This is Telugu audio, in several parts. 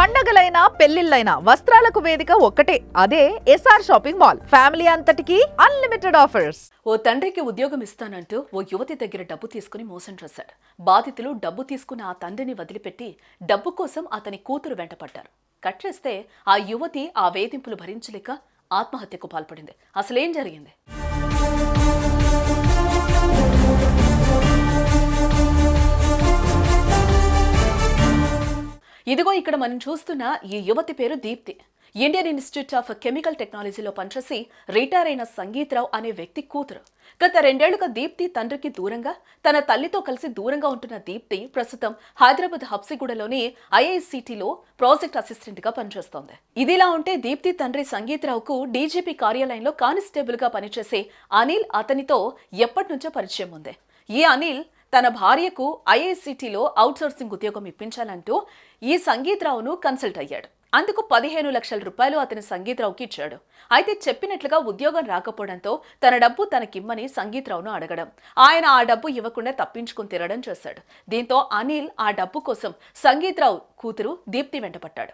పండగలైనా పెళ్లిళ్ళైనా వస్త్రాలకు వేదిక ఒక్కటే, అదే ఎస్ఆర్ షాపింగ్ మాల్. ఫ్యామిలీ అంతటికి అన్లిమిటెడ్ ఆఫర్స్. ఓ తండ్రికి ఉద్యోగం ఇస్తానంటూ ఓ యువతి దగ్గర డబ్బు తీసుకుని మోసం చేశాడు. బాధితులు డబ్బు తీసుకున్న ఆ తండ్రిని వదిలిపెట్టి డబ్బు కోసం అతని కూతురు వెంటపడ్డారు. కట్ చేస్తే ఆ యువతి ఆ వేధింపులు భరించలేక ఆత్మహత్యకు పాల్పడింది. అసలేం జరిగింది? ఇదిగో ఇక్కడ మనం చూస్తున్న ఈ యువతి పేరు Deepti. Indian institute of chemical టెక్నాలజీలో పనిచేసి రిటైర్ అయిన సంగీతరావు అనే వ్యక్తి కూతురు. గత 2 ఏళ్లుగా దీప్తి తండ్రికి దూరంగా, తన తల్లితో కలిసి దూరంగా ఉంటున్న దీప్తి ప్రస్తుతం హైదరాబాద్ హబ్సిగూడలోని ఐఐసిటిలో ప్రాజెక్ట్ అసిస్టెంట్ గా పనిచేస్తోంది. ఇదిలా ఉంటే దీప్తి తండ్రి సంగీతరావుకు డీజీపీ కార్యాలయంలో కానిస్టేబుల్ గా పనిచేసే అనిల్ అతనితో ఎప్పటి నుంచో పరిచయం ఉంది. ఈ అనిల్ తన భార్యకు ఐఐసిటిలో అవుట్సోర్సింగ్ ఉద్యోగం ఇప్పించాలంటూ ఈ సంగీతరావును కన్సల్ట్ అయ్యాడు. అందుకు 15 లక్షల రూపాయలు అతని సంగీతరావుకి ఇచ్చాడు. అయితే చెప్పినట్లుగా ఉద్యోగం రాకపోవడంతో తన డబ్బు తనకిమ్మని సంగీతరావును అడగడం, ఆయన ఆ డబ్బు ఇవ్వకుండా తప్పించుకుని తిరగడం చేశాడు. దీంతో అనిల్ ఆ డబ్బు కోసం సంగీతరావు కూతురు దీప్తి వెంటపడ్డాడు.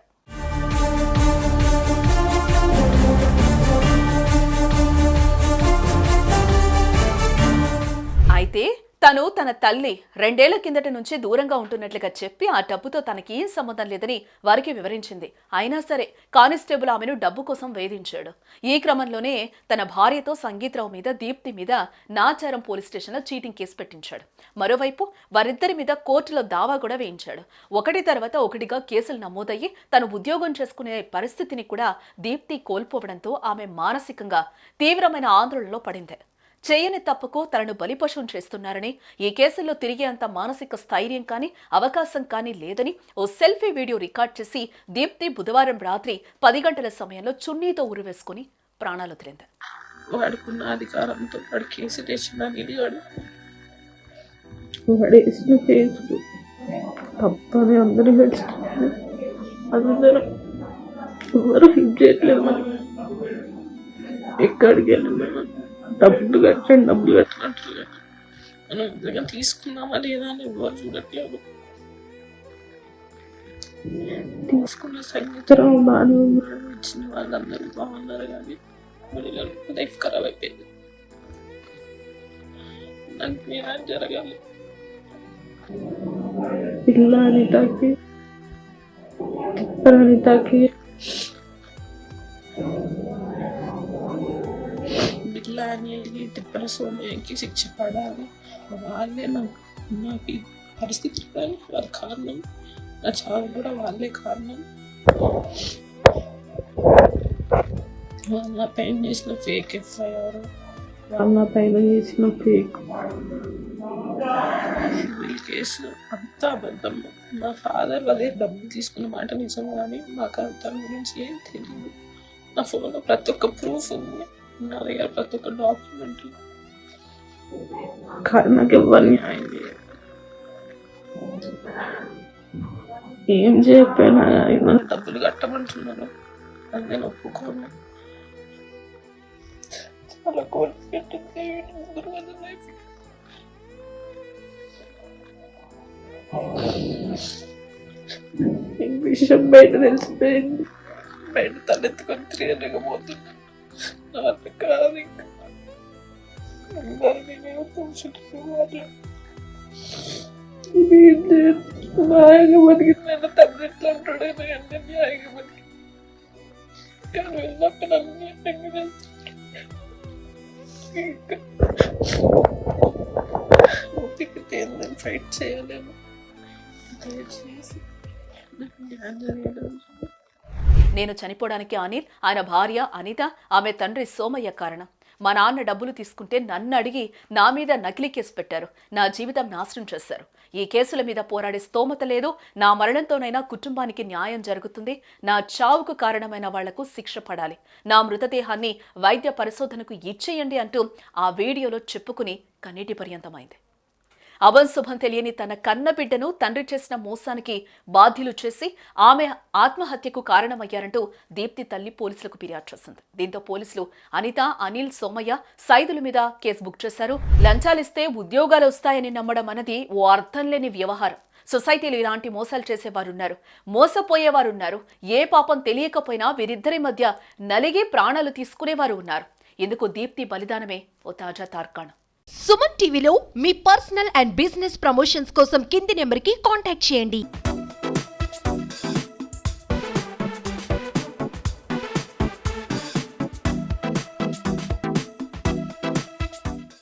అయితే తను తన తల్లి 2 ఏళ్ల కిందట నుంచి దూరంగా ఉంటున్నట్లుగా చెప్పి ఆ డబ్బుతో తనకి ఏం సంబంధం లేదని వారికి వివరించింది. అయినా సరే కానిస్టేబుల్ ఆమెను డబ్బు కోసం వేధించాడు. ఈ క్రమంలోనే తన భార్యతో సంగీతరావు మీద, దీప్తి మీద నాచారం పోలీస్ స్టేషన్లో చీటింగ్ కేసు పెట్టించాడు. మరోవైపు వారిద్దరి మీద కోర్టులో దావా కూడా వేయించాడు. ఒకటి తర్వాత ఒకటిగా కేసులు నమోదయ్యి తను ఉద్యోగం చేసుకునే పరిస్థితిని కూడా దీప్తి కోల్పోవడంతో ఆమె మానసికంగా తీవ్రమైన ఆందోళనలో పడింది. చేయని తప్పుకు తనను బలిపశువుం చేస్తున్నారని, ఈ కేసుల్లో తిరిగే అంత మానసిక స్థైర్యం కానీ అవకాశం కానీ లేదని ఓ సెల్ఫీ వీడియో రికార్డ్ చేసి దీప్తి బుధవారం రాత్రి 10 గంటల సమయంలో చున్నీతో ఉరివేసుకుని ప్రాణాలు వదిలింది. వాడుకున్న అధికారంతో వాడు కేసు తెచ్చిన నిలిగాడు. వాడేసిన కేసులు తప్పని అందరూ తెలుసుకున్నారు. అందరూ ఎవరు హిట్ చేయట్లేదు. మనం ఎక్కడికి వెళ్ళినా డబ్బులు కట్టినట్టు మనం నిజంగా తీసుకున్నామా లేదా అని ఎవరు చూడట్లేదు. తీసుకున్న సంగీతరావు బాగానే ఉన్నాడు, ఇచ్చిన వాళ్ళందరూ బాగున్నారు, కానీ లైఫ్ ఖరాబ్ అయిపోయింది. నాకు నేనే జరగాలి. పిల్ల అనితకి అని తిప్పల సోమయ్యకి శిక్ష పడాలి. వాళ్ళే నాకు ఈ పరిస్థితి వాళ్ళ కారణం, నా చావు కూడా వాళ్ళే కారణం. వాళ్ళ పైన చేసిన ఫేక్ ఎఫ్ఐఆర్, వాళ్ళ పైన చేసిన ఫేక్ సివిల్ కేసు అంతా అబద్ధం. మా ఫాదర్ వాళ్ళే డబ్బులు తీసుకున్న మాట నిజం, కానీ మాకు అంత గురించి ఏం తెలియదు. నా ఫోన్లో ప్రతి ఒక్క ప్రూఫ్ ఉంది, నా దగ్గర ప్రతి ఒక్క డాక్యుమెంట్, కానీ నాకు ఎవరు న్యాయం చేయదు. ఏం చేయకపోయినా నన్ను డబ్బులు కట్టమంటున్నారు, అది నేను ఒప్పుకోను. చాలా కోర్టు పెట్టింది. ఈ విషయం బయట తెలిసిపోయింది. బయట తలెత్తుకొని తిరగలేకపోతున్నా. నాకు కాదు ఇంకా న్యాయంగా బతికిన తండ్రి ఎట్లా అంటాడు, అన్నీ న్యాయంగా బతికి, కానీ వెళ్ళినప్పుడు అన్ని ఓపికతేందని ఫైట్ చేయలేము. దయచేసి నాకు న్యాయం జరిగేది. నేను చనిపోవడానికి అనిల్, ఆయన భార్య అనిత, ఆమె తండ్రి సోమయ్య కారణం. మా నాన్న డబ్బులు తీసుకుంటే నన్ను అడిగి నా మీద నకిలీ కేసు పెట్టారు. నా జీవితం నాశనం చేశారు. ఈ కేసుల మీద పోరాడే స్తోమత లేదు. నా మరణంతోనైనా కుటుంబానికి న్యాయం జరుగుతుంది. నా చావుకు కారణమైన వాళ్లకు శిక్ష పడాలి. నా మృతదేహాన్ని వైద్య పరిశోధనకు ఇచ్చేయండి అంటూ ఆ వీడియోలో చెప్పుకుని కన్నీటి పర్యంతమైంది. అభంశుభం తెలియని తన కన్న బిడ్డను తండ్రి చేసిన మోసానికి బాధ్యులు చేసి ఆమె ఆత్మహత్యకు కారణమయ్యారంటూ దీప్తి తల్లి పోలీసులకు ఫిర్యాదు చేసింది. దీంతో పోలీసులు అనిత, అనిల్, సోమయ్య, సైదుల మీద కేసు బుక్ చేశారు. లంచాలిస్తే ఉద్యోగాలు వస్తాయని నమ్మడం అన్నది ఓ అర్థం లేని వ్యవహారం. సొసైటీలో ఇలాంటి మోసాలు చేసేవారు ఉన్నారు, మోసపోయేవారు ఉన్నారు, ఏ పాపం తెలియకపోయినా వీరిద్దరి మధ్య నలిగి ప్రాణాలు తీసుకునేవారు ఉన్నారు. ఇందుకు దీప్తి బలిదానమే ఓ తాజా తార్కాణం. సుమన్ టీవీలో మీ పర్సనల్ అండ్ బిజినెస్ ప్రమోషన్స్ కోసం కింది నెంబర్కి కాంటాక్ట్ చేయండి.